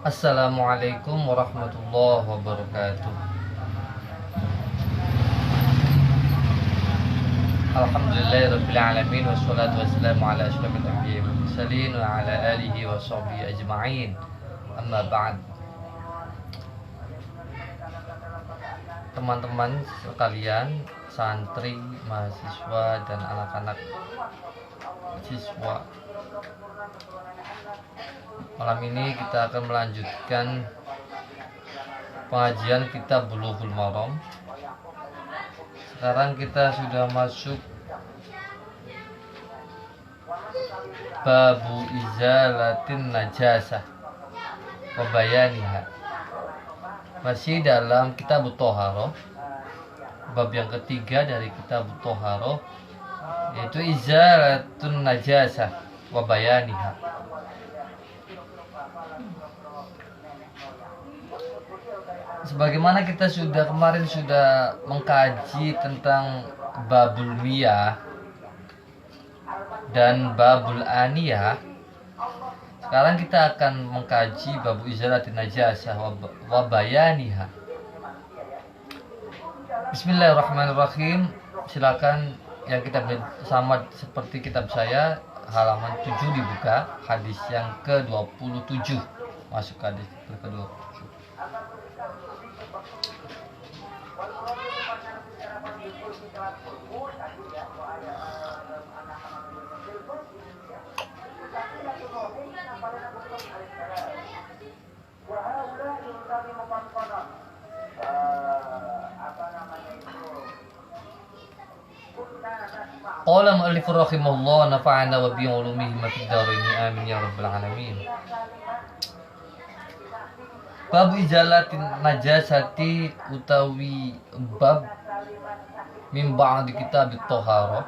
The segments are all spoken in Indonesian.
Assalamualaikum warahmatullahi wabarakatuh. Alhamdulillahirabbil alamin wassalatu wassalamu ala asyrofil anbiya'i wal mursalin wa ala alihi wa sahbihi ajma'in. Amma ba'd. Teman-teman sekalian, santri, mahasiswa dan anak-anak siswa, malam ini kita akan melanjutkan pengajian kitab Bulughul Maram. Sekarang kita sudah masuk babu izalatin najasah wa bayaniha. Masih dalam kitab Thaharah, bab yang ketiga dari kitab Thaharah, yaitu izalatun najasah wa bayaniha. Sebagaimana kita kemarin sudah mengkaji tentang babul miyah dan babul aniyah, sekarang kita akan mengkaji babu izalatin najasah wa bayaniha. Bismillahirrahmanirrahim. Silakan yang kitab sama seperti kitab saya, halaman 7 dibuka, hadis yang ke-27. Masuk ke hadis ke-27. Qala mu'allif rahimahullah nafa'ana wa bi ulumihi ma fid dharain amin ya rabbal alamin. Bab izalatin najasati utawi bab min ba'di kitab Thaharah.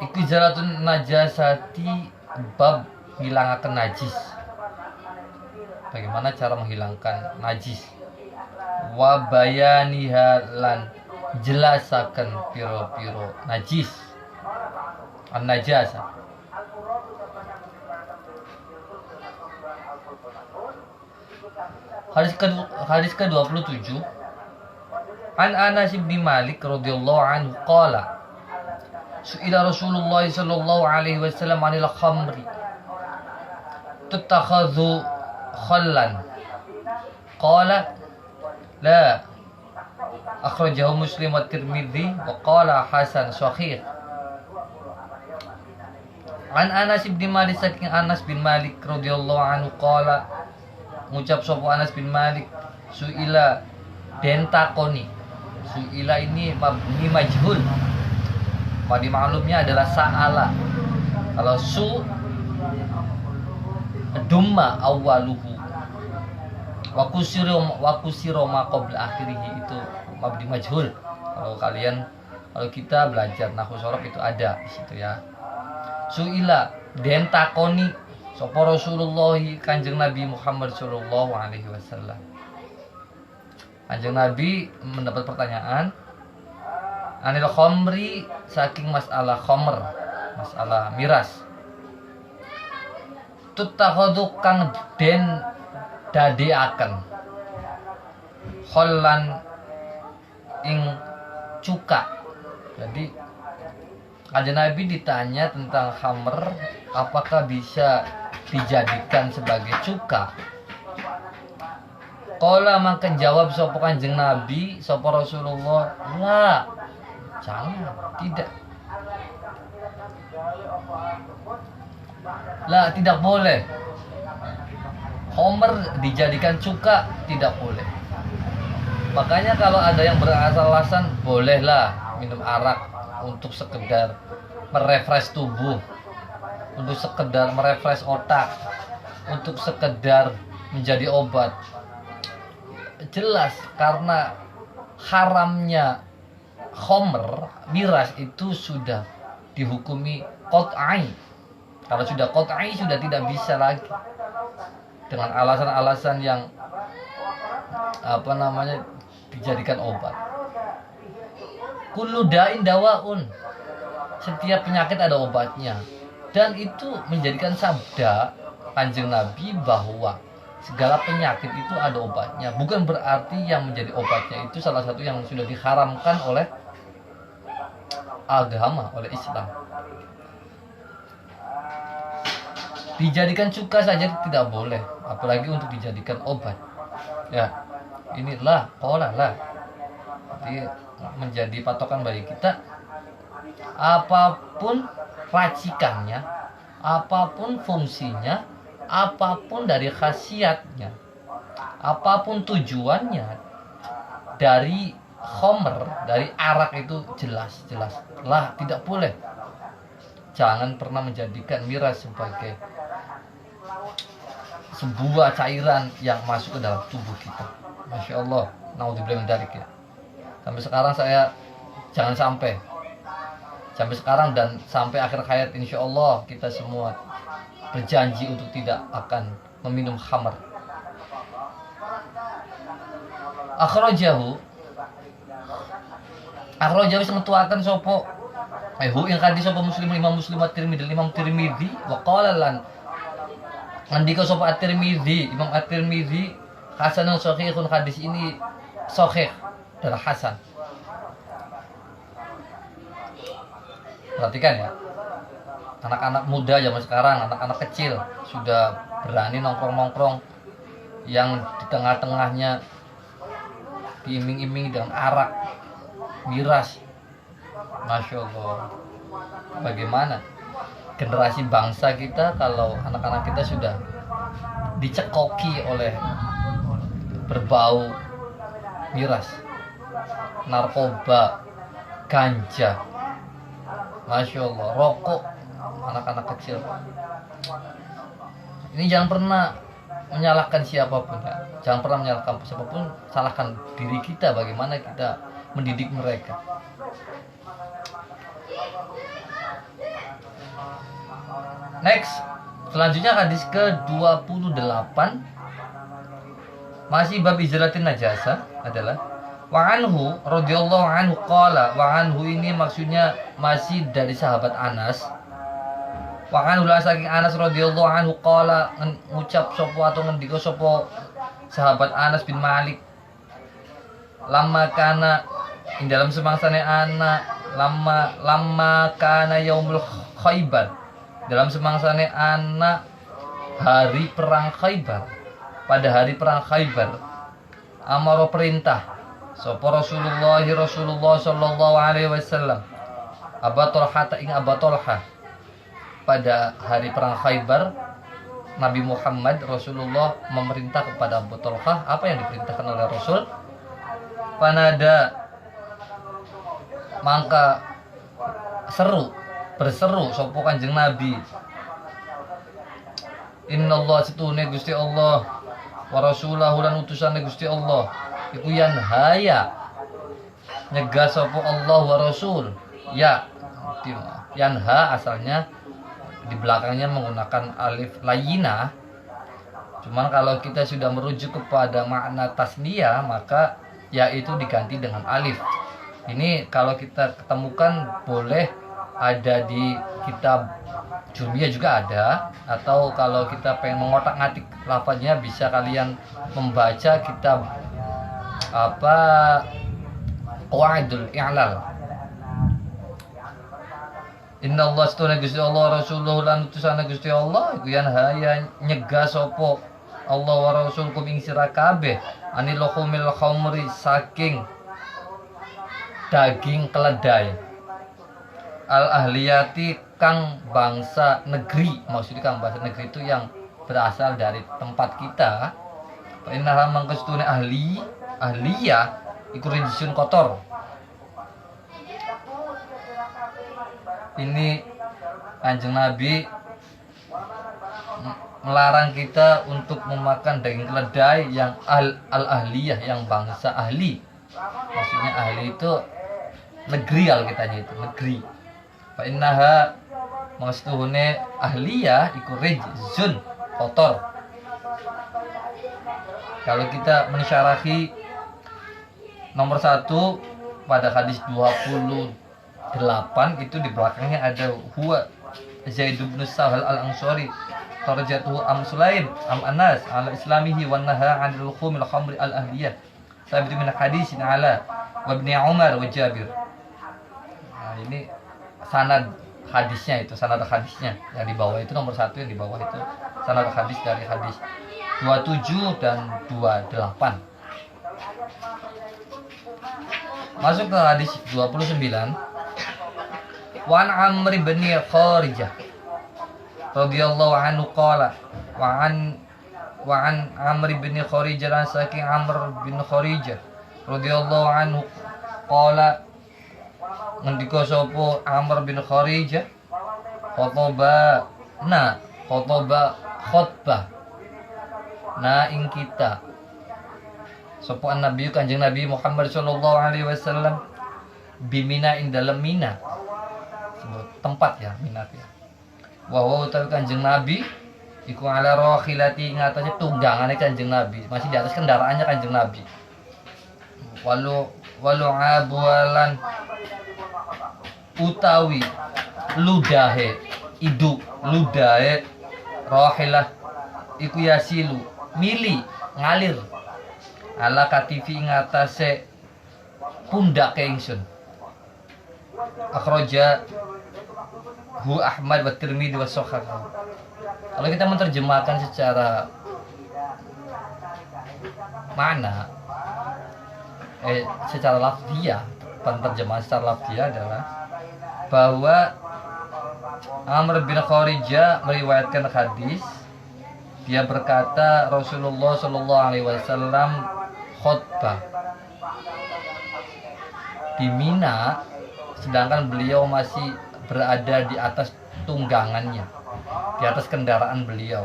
Iku izalatun najasati bab hilangaken najis. Bagaimana cara menghilangkan najis? Wa bayaniha lan jelasaken piro-piro najis, an-najasa. Hadis ke-27. An Anas bin Malik radhiyallahu anhu qala su'ila Rasulullah sallallahu alaihi wasallam 'anil khamri tuttakhadhu khallan qala la akhrajahu Muslim wa Tirmidzi wa qala hasan sahih. An Anas bin Malik, saking Anas bin Malik radhiyallahu anhu qala, ngucap sapa Anas bin Malik, suila den takoni. Suila ini mabni majhul. Madi maklumnya adalah sa'ala. Kalau su dumma awwaluhu wa kusiro ma qabla akhirih, itu mabni majhul. Kalau kita belajar nahwu sorof itu ada di situ ya. Suila den takoni sapa Rasulullah, Kanjeng Nabi Muhammad sallallahu alaihi wasallam. Kanjeng Nabi mendapat pertanyaan anil khamri, saking masalah khamr, masalah miras. Tutakhadhu kang den dadeaken khallan ing cuka. Jadi Kanjeng Nabi ditanya tentang khamr, apakah bisa dijadikan sebagai cuka. Qala, maka jawab sapa Kanjeng Nabi, sapa Rasulullah, la, jangan, tidak. La, tidak boleh. Khamr dijadikan cuka, tidak boleh. Makanya kalau ada yang beralasan bolehlah minum arak untuk sekedar merefresh tubuh, untuk sekedar merefresh otak, untuk sekedar menjadi obat. Jelas karena haramnya khamr, miras itu sudah dihukumi qat'i, Kalau sudah qat'i sudah tidak bisa lagi dengan alasan-alasan yang dijadikan obat. Kullu da'in dawaun. Setiap penyakit ada obatnya. Dan itu menjadikan sabda Kanjeng Nabi bahwa segala penyakit itu ada obatnya. Bukan berarti yang menjadi obatnya itu salah satu yang sudah diharamkan oleh agama, oleh Islam. Dijadikan cuka saja tidak boleh, apalagi untuk dijadikan obat. Ya, inilah qala lah. Jadi menjadi patokan bagi kita, apapun racikannya, apapun fungsinya, apapun dari khasiatnya, apapun tujuannya, dari khomer, dari arak itu jelas lah tidak boleh. Jangan pernah menjadikan miras sebagai sebuah cairan yang masuk ke dalam tubuh kita. Masya Allah, naudzubillah min dzalik ya. Sampai sekarang saya jangan sampai sekarang dan sampai akhir hayat, insya Allah kita semua berjanji untuk tidak akan meminum khamar. Akhrajahu sing ngetuaken sapa yang kadi sapa Muslim Imam Tirmidzi wa qala lan ngendika sapa At-Tirmidzi, Imam At-Tirmidzi, hasanun sahihun, hadis ini sahih dan hasan. Perhatikan ya, anak-anak muda zaman sekarang, anak-anak kecil sudah berani nongkrong-nongkrong yang di tengah-tengahnya diiming-iming dengan arak, miras. Masya Allah, bagaimana generasi bangsa kita kalau anak-anak kita sudah dicekoki oleh berbau miras, narkoba, ganja, Masya Allah, rokok, anak-anak kecil. Ini jangan pernah menyalahkan siapapun ya. Jangan pernah menyalahkan siapapun, salahkan diri kita bagaimana kita mendidik mereka. Next, selanjutnya hadis ke-28, masih bab izalatin najasa, adalah wa anhu radhiyallahu anhu qala. Wa anhu ini maksudnya masih dari sahabat Anas. Wa anhu la saking Anas radhiyallahu anhu qala, ngucap sapa atau ngendika sapa sahabat Anas bin Malik, lamma kana ing dalam semangsane anak, lamma kana yaumul Khaibar, dalam semangsane anak hari perang Khaibar, pada hari perang Khaibar, amaro perintah sapa Rasulullah sallallahu alaihi wasallam Abu Talha ing Abu Talha. Pada hari perang Khaibar, Nabi Muhammad Rasulullah memerintah kepada Abu Talha. Apa yang diperintahkan oleh Rasul? Panada, maka berseru sapa Kanjeng Nabi, Innallaha setune Gusti Allah wa rasulahu lan utusane Gusti Allah iku yanhaya nyegah sapa Allah wa rasul. Ya, yanha asalnya di belakangnya menggunakan alif layinah. Cuman kalau kita sudah merujuk kepada makna tasniyah, maka ya itu diganti dengan alif. Ini kalau kita ketemukan boleh ada di kitab Jurmiyah juga ada, atau kalau kita pengen mengotak-ngatik lafaznya bisa kalian membaca kitab Qawaidul I'lal. Innallaha astuna Gusti Allah Rasulullah lan utusane Gusti Allah iku yen haya nyegah sapa Allah wa rasul kum ing sira kabeh anil khumil khamri, saking daging keledai, al ahliyati kang bangsa negeri. Maksudnya kang bangsa negeri itu yang berasal dari tempat kita. Inna mangkestune ahliyah iku rijsun kotor. Ini Kanjeng Nabi melarang kita untuk memakan daging keledai yang al-ahliyah, yang bangsa ahli. Maksudnya ahli itu negeri, kalau kita itu negeri. Fa innaha Mangstuhune ahliyah iku rijzun, kotor. Kalau kita mensyarahi nomor 1 pada hadis 28 itu di belakangnya ada huwa Zaid bin Sahal al-Ansari tarjatuhu am Sulaim am Anas ala islamihi wa naha 'anil khumil khamri al-ahliyah sabit min hadisin ala wa ibn Umar wa Jabir. Nah, ini sanad hadisnya, itu sanad hadisnya yang di bawah itu nomor 1, yang di bawah itu sanad hadis dari hadis 27 dan 28. Masuk ke hadis 29. Wan Amr bin Kharijah radhiyallahu anhu qala wa an Amr bin Kharijah saking Amr bin Kharijah radhiyallahu anhu qala ngendika sapa Amr bin Kharijah khotbah na ing kita sapa Nabi Kanjeng Nabi Muhammad sallallahu alaihi wasallam bimina ing dalam Mina, tempat ya Mina ya. Wa utawi Kanjeng Nabi iku ala rakhilati ing atase tunggangane Kanjeng Nabi, masih di atas kendaraannya Kanjeng Nabi. Walu abualan utawi ludahe iduk ludahe rahilah iku yasilu mili ngalir ala katifi ing atase pundak ingsun. Akhraja hu Ahmad wa Tirmidzi wa Sahih. Kalau kita menerjemahkan secara mana secara lafziyah, penerjemahan secara lafziyah adalah bahwa Amr bin Kharijah meriwayatkan hadis, dia berkata Rasulullah Shallallahu Alaihi Wasallam khutbah di Mina, sedangkan beliau masih berada di atas tunggangannya, di atas kendaraan beliau.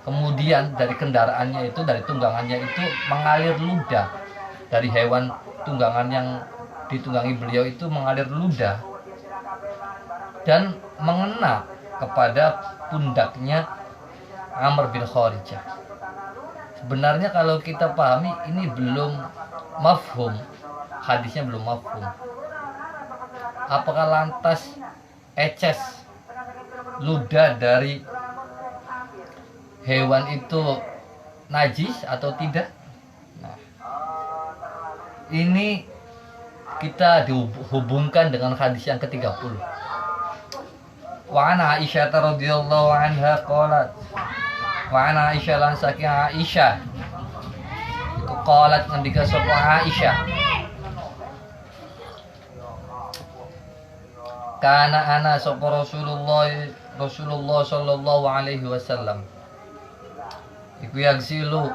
Kemudian dari kendaraannya itu, dari tunggangannya itu mengalir ludah, dari hewan tunggangan yang ditunggangi beliau itu mengalir ludah dan mengena kepada pundaknya Amr bin Kharijah. Sebenarnya kalau kita pahami ini belum mafhum, hadisnya belum mafhum. Apakah lantas eces ludah dari hewan itu najis atau tidak? Nah, ini kita dihubungkan dengan hadis yang ke-30. Wa ana Aisyah radhiyallahu anha qalat, wa ana Aisyah lan saking Aisyah iku qalat ngendika sapa Aisyah, kana ana sapa Rasulullah sallallahu alaihi wasallam iku yagsilu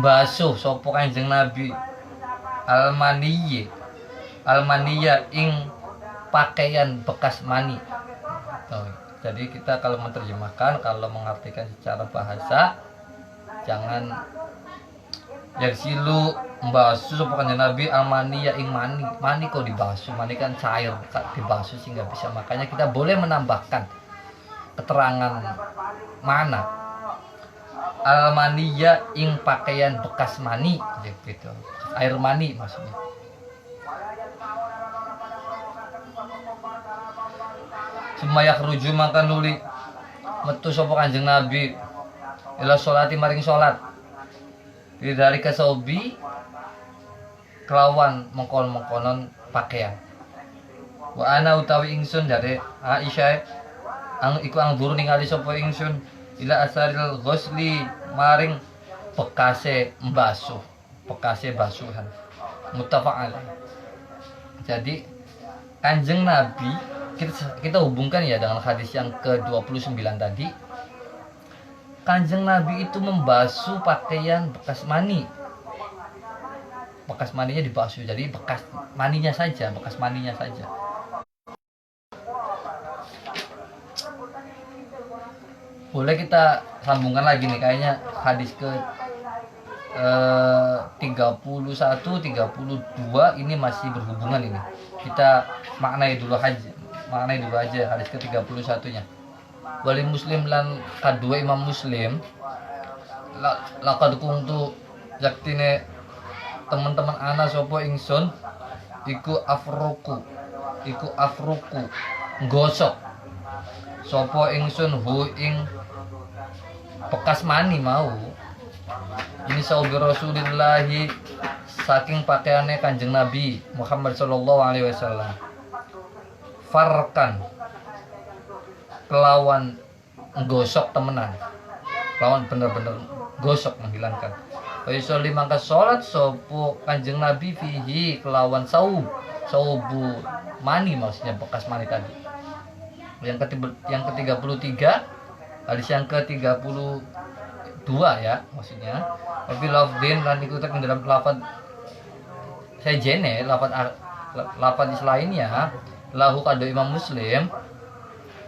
mbasuh sapa Kanjeng Nabi almaniyya ing pakaian bekas mani. Jadi kita kalau menerjemahkan, kalau mengartikan secara bahasa, jangan yagsilu membasuh sapa Kanjeng Nabi almaniyya ing mani. Mani kok dibasuh, mani kan cair, dibasuh sehingga bisa. Makanya kita boleh menambahkan keterangan mana almaniyya ing pakaian bekas mani gitu. Air mani maksudnya. Sumaya khruju maka nuli metu sapa Kanjeng Nabi ila sholati maring salat. Dari kasobi kelawan mengkon-mengkonon pakaian. Wa ana utawi ingsun dari Aisyah iku angguru ningali sapa ingsun ila asaril ghusli maring bekase mbasuh, bekase basuhan. Muttafaq alaih. Jadi Kanjeng Nabi kita hubungkan ya dengan hadis yang ke-29 tadi. Kanjeng Nabi itu membasuh pakaian bekas mani. Bekas maninya dibasuh, jadi bekas maninya saja, bekas maninya saja. Boleh kita sambungkan lagi nih, kayaknya hadis ke 31, 32 ini masih berhubungan ini. Kita maknai dulu aja. maknai dulu aja hadis ke-31-nya. Wali Muslim lan kadua Imam Muslim laqad kuntu yaktine teman-teman ana sapa ingsun iku afruku gosok sapa ingsun hu ing bekas mani mau ini saubi Rasulillahi saking pakaiannya Kanjeng Nabi Muhammad sallallahu alaihi wasallam farkan kelawan gosok temenan kelawan bener-bener gosok menghilangkan Faisali mangka sholat sopo Kanjeng Nabi fihi kelawan saubu mani maksudnya bekas mani tadi. Yang ke-33 hadis yang ke-32 ya maksudnya. Wabi lafdin lan iku tek dalam lafaz saya jene lafaz lainnya lahu kado Imam Muslim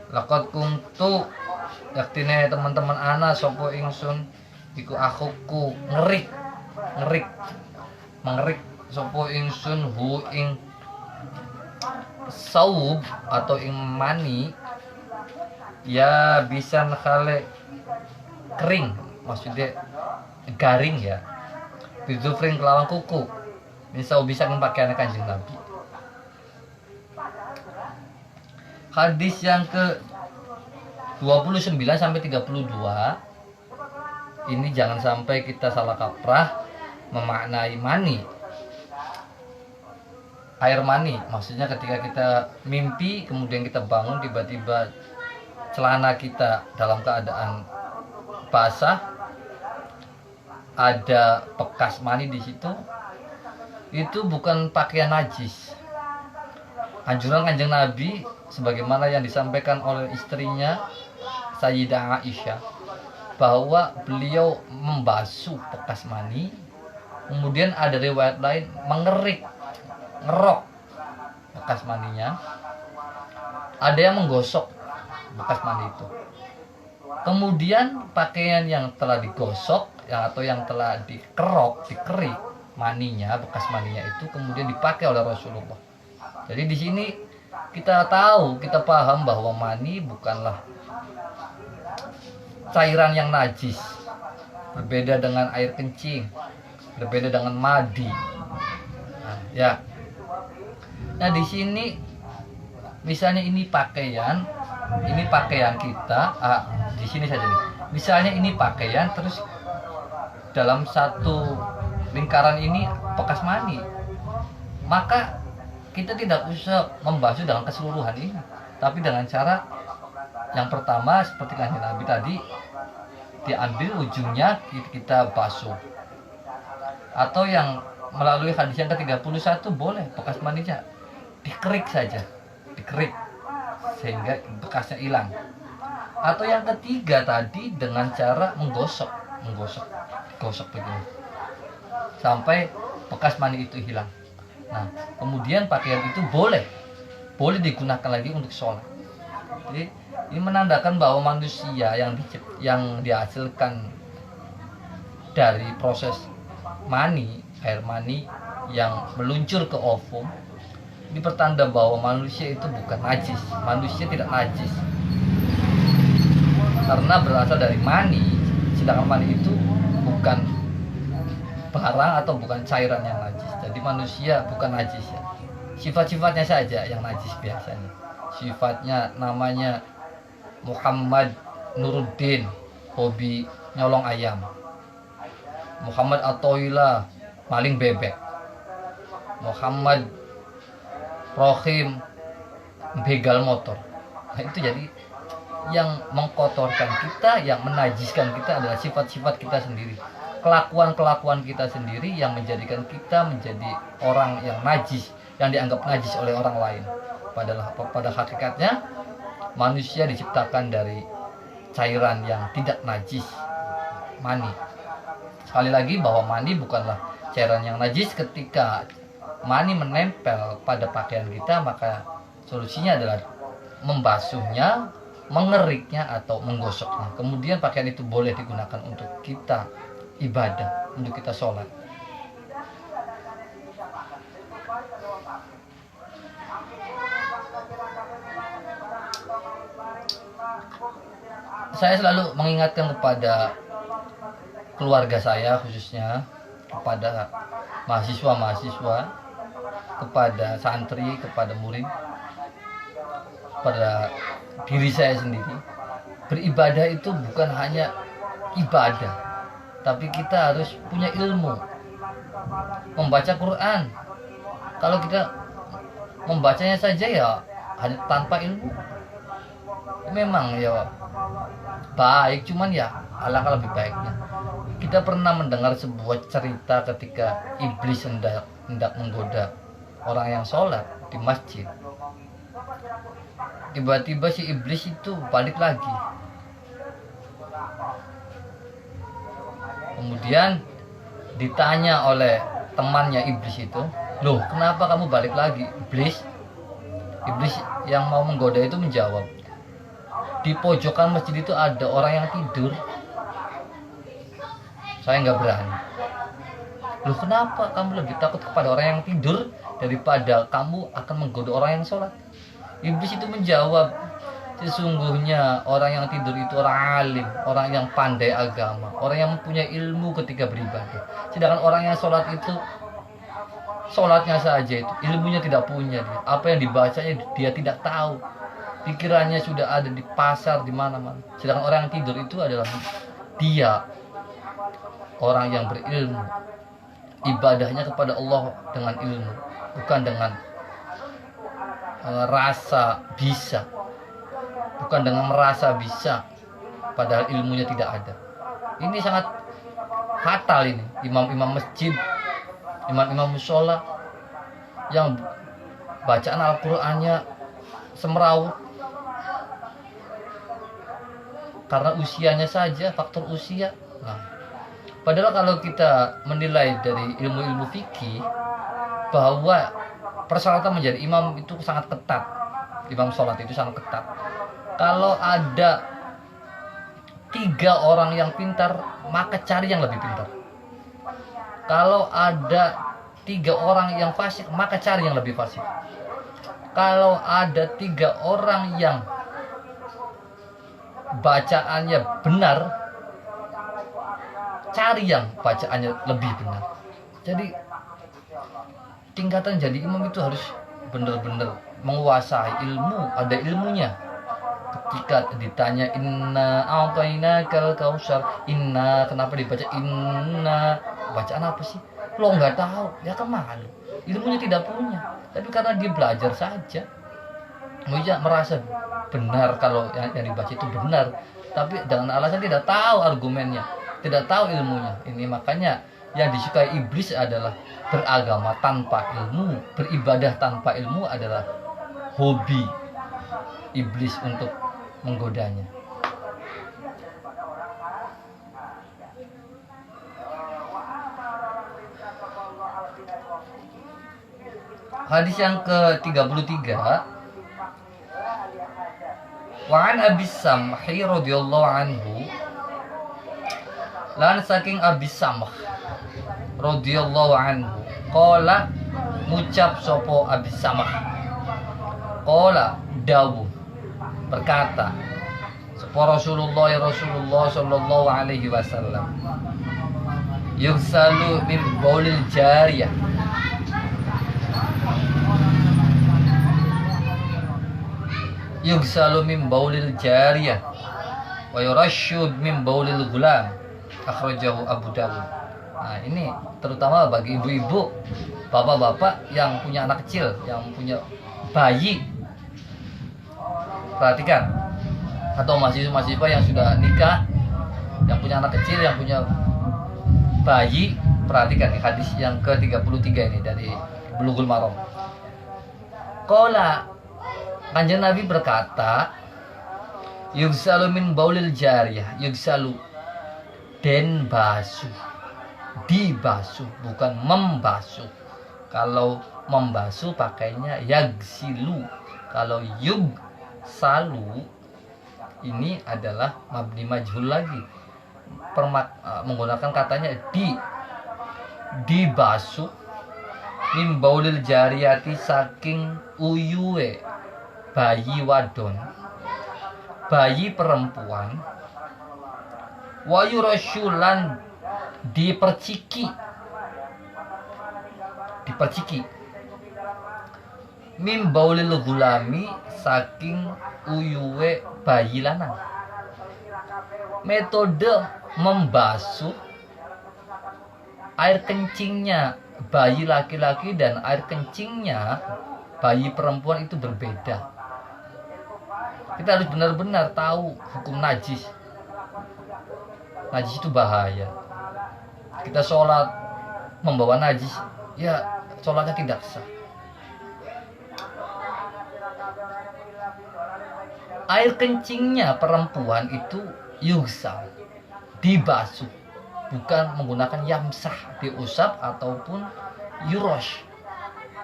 laqad kuntu yaktine teman-teman ana sapa ingsun iku akuku ngerik mengerik sapa ingsun hu ing saub atau ing mani ya bisa khale kering maksudnya garing ya bizufrin kelawan kuku misal bisa pakaian Kanjeng Nabi. Hadis yang ke 29 sampai 32 ini jangan sampai kita salah kaprah memaknai mani. Air mani maksudnya ketika kita mimpi kemudian kita bangun tiba-tiba celana kita dalam keadaan basah ada bekas mani di situ itu bukan pakaian najis. Anjuran Kanjeng Nabi sebagaimana yang disampaikan oleh istrinya Sayyidah Aisyah bahwa beliau membasuh bekas mani kemudian ada riwayat lain ngerok bekas maninya ada yang menggosok bekas mani itu kemudian pakaian yang telah digosok atau yang telah dikerik maninya bekas maninya itu kemudian dipakai oleh Rasulullah. Jadi di sini kita paham bahwa mani bukanlah cairan yang najis, berbeda dengan air kencing, berbeda dengan madi. Nah di sini misalnya ini pakaian kita, di sini saja nih. Misalnya ini pakaian terus dalam satu lingkaran ini bekas mani, maka kita tidak usah membasuh dalam keseluruhan ini, tapi dengan cara yang pertama seperti Kanjeng Nabi tadi diambil ujungnya kita basuh, atau yang melalui hadis yang ke-31 boleh bekas maninya dikerik sehingga bekasnya hilang, atau yang ketiga tadi dengan cara menggosok begini sampai bekas mani itu hilang. Nah, kemudian pakaian itu boleh digunakan lagi untuk sholat. Jadi ini menandakan bahwa manusia yang dihasilkan dari proses air mani yang meluncur ke ovum, ini pertanda bahwa manusia itu bukan najis. Manusia tidak najis karena berasal dari mani, sedangkan mani itu bukan barang atau bukan cairan yang najis. Jadi manusia bukan najis ya. Sifat-sifatnya saja yang najis biasanya. Sifatnya namanya Muhammad Nuruddin, hobi nyolong ayam. Muhammad Atoila, maling bebek. Muhammad Rohim, begal motor. Nah itu jadi yang mengkotorkan kita, yang menajiskan kita adalah sifat-sifat kita sendiri. Kelakuan-kelakuan kita sendiri yang menjadikan kita menjadi orang yang najis, yang dianggap najis oleh orang lain. Padahal pada hakikatnya manusia diciptakan dari cairan yang tidak najis, mani. Sekali lagi bahwa mani bukanlah cairan yang najis. Ketika mani menempel pada pakaian kita, maka solusinya adalah membasuhnya, mengeriknya atau menggosoknya. Kemudian pakaian itu boleh digunakan untuk kita ibadah, untuk kita sholat. saya selalu mengingatkan kepada keluarga saya, khususnya kepada mahasiswa-mahasiswa, kepada santri, kepada murid, pada diri saya sendiri. Beribadah itu bukan hanya ibadah, tapi kita harus punya ilmu. Membaca Quran, kalau kita membacanya saja ya hanya tanpa ilmu, memang ya baik, cuman ya alangkah lebih baiknya. Kita pernah mendengar sebuah cerita ketika iblis hendak menggoda orang yang sholat di masjid. Tiba-tiba si iblis itu balik lagi. Kemudian ditanya oleh temannya iblis itu, "Loh, kenapa kamu balik lagi, iblis?" Iblis yang mau menggoda itu menjawab, "Di pojokan masjid itu ada orang yang tidur. Saya nggak berani." "Loh, kenapa kamu lebih takut kepada orang yang tidur daripada kamu akan menggoda orang yang sholat?" Iblis itu menjawab, "Sesungguhnya orang yang tidur itu orang alim, orang yang pandai agama, orang yang mempunyai ilmu ketika beribadah. Sedangkan orang yang sholat itu, sholatnya saja itu, ilmunya tidak punya dia. Apa yang dibacanya dia tidak tahu. Pikirannya sudah ada di pasar, di mana-mana. Sedangkan orang yang tidur itu adalah dia, orang yang berilmu. Ibadahnya kepada Allah dengan ilmu, bukan dengan rasa bisa, bukan dengan merasa bisa, padahal ilmunya tidak ada." Ini sangat fatal ini. Imam-imam masjid, imam-imam musola yang bacaan Al-Qur'annya semeraut karena usianya saja, faktor usia. Nah, padahal kalau kita menilai dari ilmu-ilmu fikih bahwa persyaratan menjadi imam itu sangat ketat, imam sholat itu sangat ketat. Kalau ada 3 orang yang pintar, maka cari yang lebih pintar. Kalau ada 3 orang yang fasik, maka cari yang lebih fasik. Kalau ada 3 orang yang bacaannya benar, cari yang bacaannya lebih benar. Jadi tingkatan jadi imam itu harus benar-benar menguasai ilmu, ada ilmunya. Ketika ditanya inna a'tainakal kautsar, inna, kenapa dibaca inna? Bacaan apa sih? Lo nggak tahu, ya kan malu. Ilmunya tidak punya, tapi karena dia belajar saja, dia merasa benar kalau yang dibaca itu benar, tapi dengan alasan tidak tahu argumennya, tidak tahu ilmunya. Ini makanya yang disukai iblis adalah beragama tanpa ilmu, beribadah tanpa ilmu adalah hobi iblis untuk menggodanya. Hadis yang ke-33, wa an Abi Samhi radhiyallahu anhu, lan saking Abi Samh radhiyallahu anhu, qala, ngucap sopo Abi Samh, qala, dawuh, berkata sopo Rasulullah sallallahu alaihi wasallam, yughsalu min baulil jariyah, yughsalu min baulil jariyah wa yurashu min baulil gulam, akhrajahu Abu Dawud. Nah, ini terutama bagi ibu-ibu, bapak-bapak yang punya anak kecil, yang punya bayi. Perhatikan, atau mahasiswa-mahasiswa yang sudah nikah, yang punya anak kecil, yang punya bayi, perhatikan nih hadis yang ke-33 ini dari Bulughul Maram. Qala, Kanjeng Nabi berkata, yughsalu min baulil jariyah, yughsalu, den basuh, dibasuh, bukan membasuh. Kalau membasuh pakainya yagsilu, kalau yugsalu ini adalah mabni majhul lagi, menggunakan katanya dibasuh min baulil jariyati, saking uyuwe bayi wadon, bayi perempuan wa yurashulan diperciki mim baulil gulami saking uyuwe bayi lanang. Metode membasuh air kencingnya bayi laki-laki dan air kencingnya bayi perempuan itu berbeda. Kita harus benar-benar tahu hukum najis. Najis itu bahaya. Kita sholat membawa najis, ya sholatnya tidak sah. Air kencingnya perempuan itu yugsal, dibasuh, bukan menggunakan yamsah, diusap ataupun yurosh,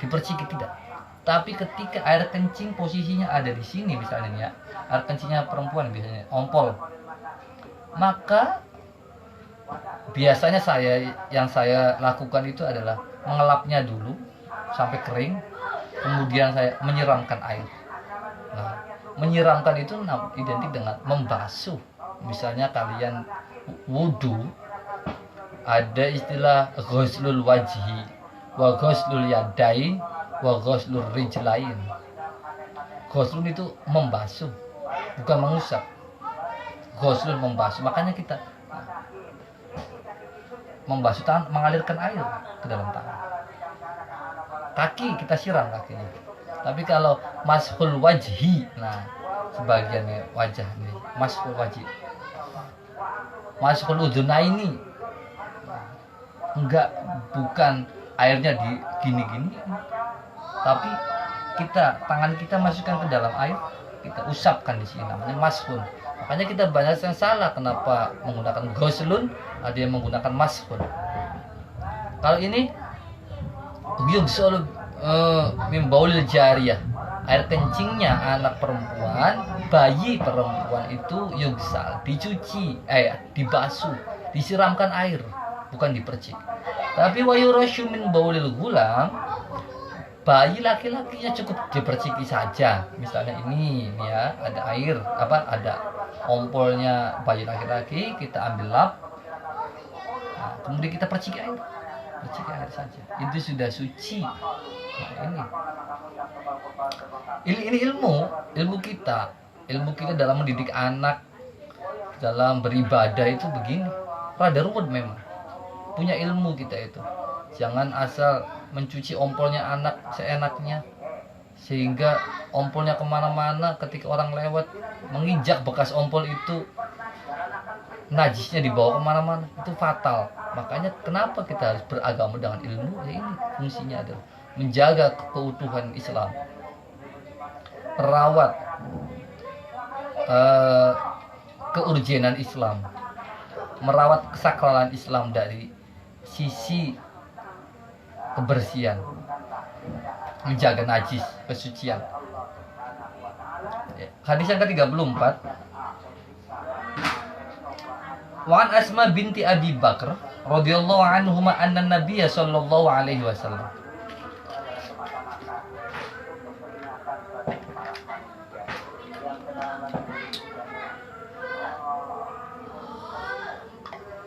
diperciki, tidak. Tapi ketika air kencing posisinya ada di sini misalnya ya, air kencingnya perempuan biasanya ompol, maka biasanya yang saya lakukan itu adalah mengelapnya dulu sampai kering, kemudian saya menyiramkan air. Nah, menyiramkan itu identik dengan membasuh. Misalnya kalian wudu, ada istilah ghuslul wajhi wa ghuslul yadain wa ghuslul rijlain. Ghuslun itu membasuh, bukan mengusap. Ghuslun membasuh, makanya kita membasuh tangan, mengalirkan air ke dalam tangan. Kaki kita siram kakinya. Tapi kalau mashul wajhi, nah sebagiannya wajah nih, mashul wajhi, mashul udunaini, enggak, bukan airnya di gini-gini, tapi tangan kita masukkan ke dalam air, kita usapkan di sini, namanya mashul. Makanya kita banyak yang salah, kenapa menggunakan ghuslun, ada yang menggunakan mashul. Kalau ini yughsalu min baulil jariyah, air kencingnya anak perempuan, bayi perempuan itu yugsal, dicuci, dibasuh, disiramkan air, bukan dipercik. Tapi wa yurashu min baulil gulam, bayi laki-lakinya cukup diperciki saja. Misalnya ini ya, ada air, ada ompolnya bayi laki-laki, kita ambil lap, nah, kemudian kita perciki air saja, itu sudah suci. Nah, ini ilmu kita dalam mendidik anak, dalam beribadah itu begini, rada rumit memang. Punya ilmu kita itu, jangan asal mencuci ompolnya anak seenaknya, sehingga ompolnya kemana-mana, ketika orang lewat menginjak bekas ompol itu, najisnya dibawa kemana-mana, itu fatal. Makanya kenapa kita harus beragama dengan ilmu? Ya ini fungsinya adalah menjaga keutuhan Islam, merawat keurgenan Islam, merawat kesakralan Islam dari sisi kebersihan, menjaga najis, kesucian. Hadis yang ke-34, Wan Asma binti Abi Bakr radhiyallahu anhuma anna Nabiy sallallahu alaihi wasallam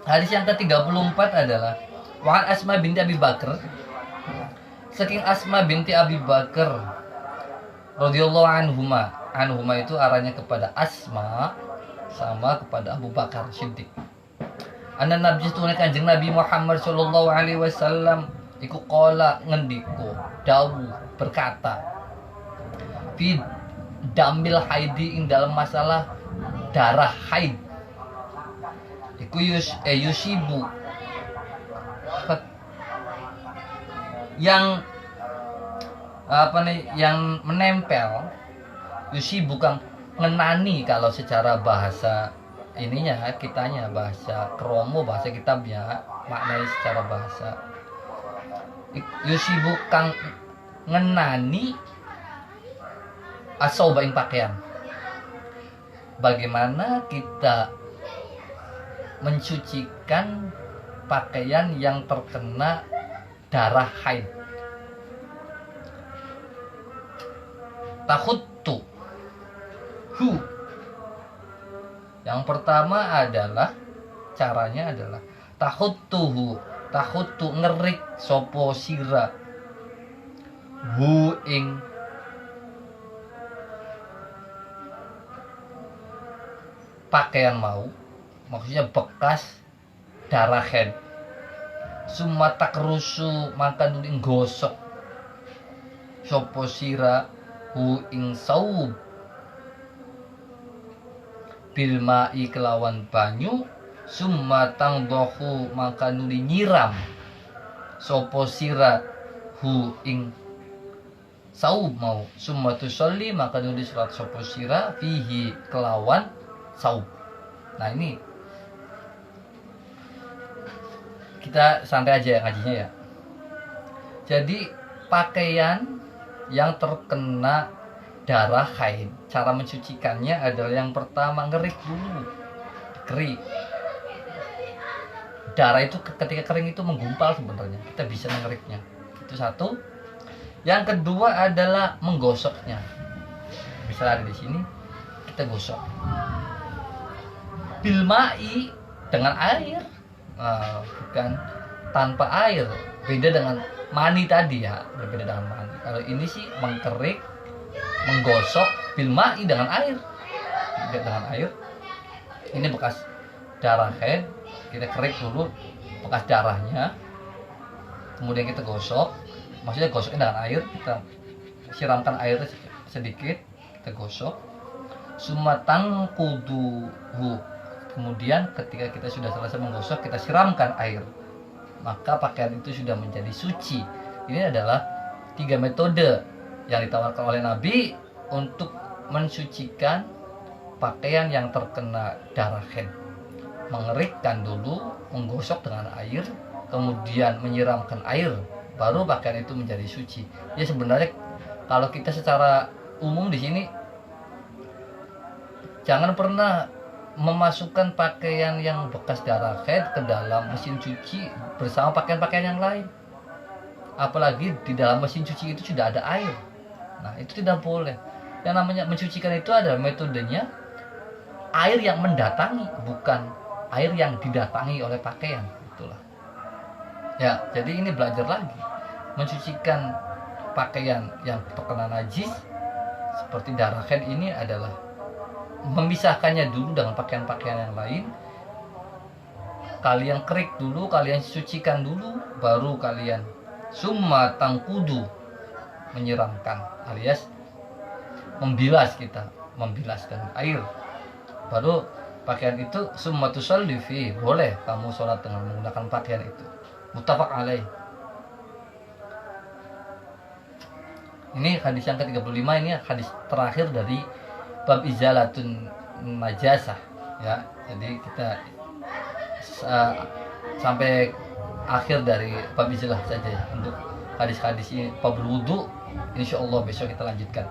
Hadis yang ke-34 adalah Wan Asma binti Abi Bakr, saking Asma binti Abi Bakr radhiyallahu anhuma itu arahnya kepada Asma sama kepada Abu Bakar Siddiq. Anna Nabi setune Kanjeng Nabi Muhammad sallallahu alaihi wasallam iku qala ngendiko dawuh berkata, fi dambil haidi ing dalam masalah darah haid iku yusibu yang yang menempel, yusibu bukan ngenani kalau secara bahasa ininya, kitanya bahasa kromo, bahasa kitabnya maknanya secara bahasa yusibu kang ngenani asauba ing pakaian. Bagaimana kita mencucikan pakaian yang terkena darah haid. Tahuttu Yang pertama adalah caranya adalah tahuttu ngerik sopo sira hu ing pakaian mau, maksudnya bekas darah haid. Summa takrusu maka nuli gosok sopo sira hu ing saub bil ma'i kelawan banyu. Summa tangdohu maka nuli nyiram sopo sira hu ing saub mau. Summa tusolli maka nuli salat sopo sira fihi kelawan saub. Nah ini kita santai aja ya ngajinya ya. Jadi pakaian yang terkena darah haid, cara mencucikannya adalah yang pertama ngerik dulu, kering. Darah itu ketika kering itu menggumpal sebenarnya, kita bisa mengeriknya. Itu satu. Yang kedua adalah menggosoknya. Misalnya ada di sini, kita gosok. Bilma'i dengan air. Bukan tanpa air, beda dengan mani tadi ya, berbeda dengan mani. Kalau ini sih mengkerik, menggosok bilma'i dengan air, beda dengan air. Ini bekas darah haid, kita kerik dulu bekas darahnya, kemudian kita gosok, maksudnya gosoknya dengan air, kita siramkan airnya sedikit, kita gosok. Sumatang kuduhu. Kemudian ketika kita sudah selesai menggosok, kita siramkan air, maka pakaian itu sudah menjadi suci. Ini adalah 3 metode yang ditawarkan oleh Nabi untuk mensucikan pakaian yang terkena darah haid. Mengerikkan dulu, menggosok dengan air, kemudian menyiramkan air, baru pakaian itu menjadi suci. Ya sebenarnya kalau kita secara umum di sini jangan pernah memasukkan pakaian yang bekas darah haid ke dalam mesin cuci bersama pakaian-pakaian yang lain. Apalagi di dalam mesin cuci itu sudah ada air. Nah, itu tidak boleh. Yang namanya mencucikan itu adalah metodenya air yang mendatangi, bukan air yang didatangi oleh pakaian. Itulah. Ya, jadi ini belajar lagi. Mencucikan pakaian yang terkena najis seperti darah haid ini adalah memisahkannya dulu dengan pakaian-pakaian yang lain. Kalian kerik dulu, kalian sucikan dulu, baru kalian summa tangkudu, menyiramkan alias membilas, kita membilas dengan air. Baru pakaian itu summa tusalli fi, boleh kamu sholat dengan menggunakan pakaian itu. Muttafaq alaih. Ini hadis yang ke-35, ini hadis terakhir dari bab izalatun najasah ya. Jadi kita sampai akhir dari bab izalah saja ya. Untuk hadis-hadis ini bab wudu insyaallah besok kita lanjutkan.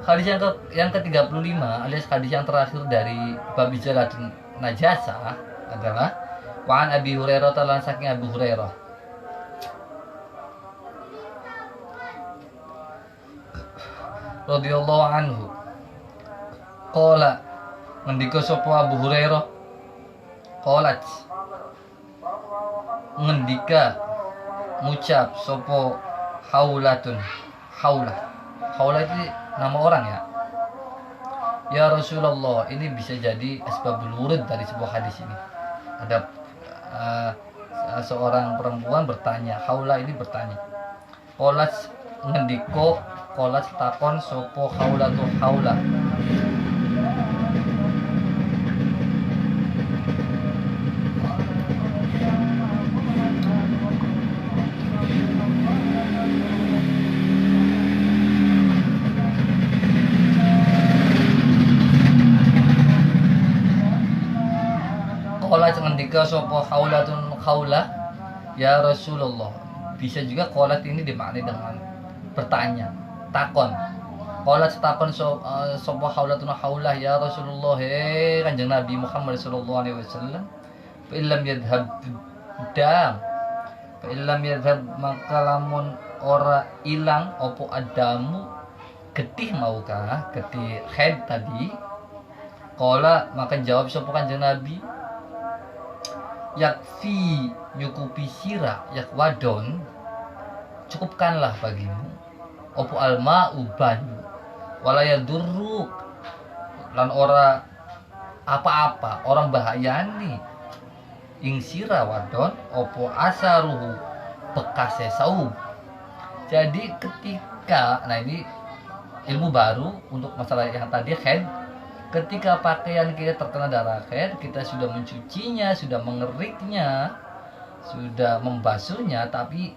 Hadis yang ke-35 alias hadis yang terakhir dari bab izalatun najasah adalah wa an Abi Hurairah lan saking Abu Hurairah radhiyallahu anhu qala, ngendika sapa Abu Hurairah, qalat ngendika ngucap sapa Haulatun. Haulah itu nama orang ya. Ya Rasulullah, ini bisa jadi asbabul wurud dari sebuah hadis ini. Ada seorang perempuan bertanya, Haulah ini bertanya. Qalat ngendika, qalat takon sapa Haulatu Haulah. Qalat ngendika sapa Haulatun Haulah, ya Rasulullah. Bisa juga qalat ini dimaknai dengan bertanya, takon. Qalat takon sapa Haulatun Haulah, ya Rasulullah, he Kanjeng Nabi Muhammad sallallahu alaihi wasallam, fa illam yadhhab dam, fa illam yadhhab maka lamun ora ilang opo adamu, getih maukah, getih haid tadi, Qala maka jawab sapa Kanjeng Nabi, yakfi nyukupi sira yak wadon, cukupkanlah bagimu opo alma banyu, wala yadurruk lan ora apa-apa orang bahayani ing sira wadon opo asaruhu bekase saum. Jadi ketika, nah ini ilmu baru untuk masalah yang tadi haid. Ketika pakaian kita terkena darah haid, kita sudah mencucinya, sudah mengeriknya, sudah membasuhnya, tapi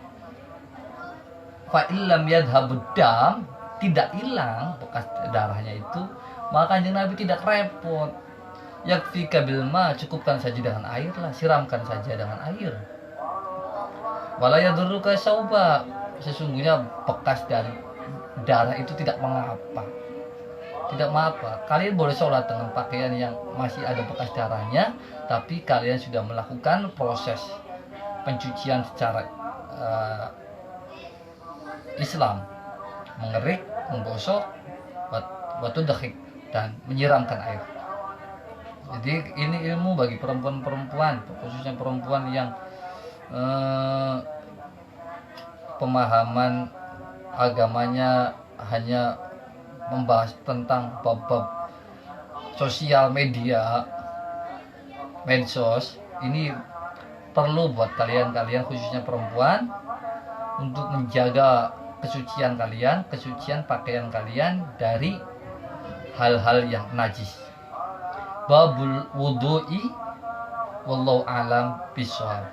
fa'illam yadhabud dam, tidak hilang bekas darahnya itu, maka Kanjeng Nabi tidak repot. Yakfika bil ma, cukupkan saja dengan air lah, siramkan saja dengan air. Wala yadurruka sauba, sesungguhnya bekas dari darah itu tidak mengapa. Tidak mengapa. Kalian boleh sholat dengan pakaian yang masih ada bekas darahnya, tapi kalian sudah melakukan proses pencucian secara Islam, mengerik, menggosok, batu dahik, dan menyiramkan air. Jadi ini ilmu bagi perempuan-perempuan, khususnya perempuan yang pemahaman agamanya hanya membahas tentang bab-bab sosial media, medsos. Ini perlu buat kalian khususnya perempuan untuk menjaga kesucian kalian, kesucian pakaian kalian dari hal-hal yang najis. Babul wudu'i wallahu alam bishawab.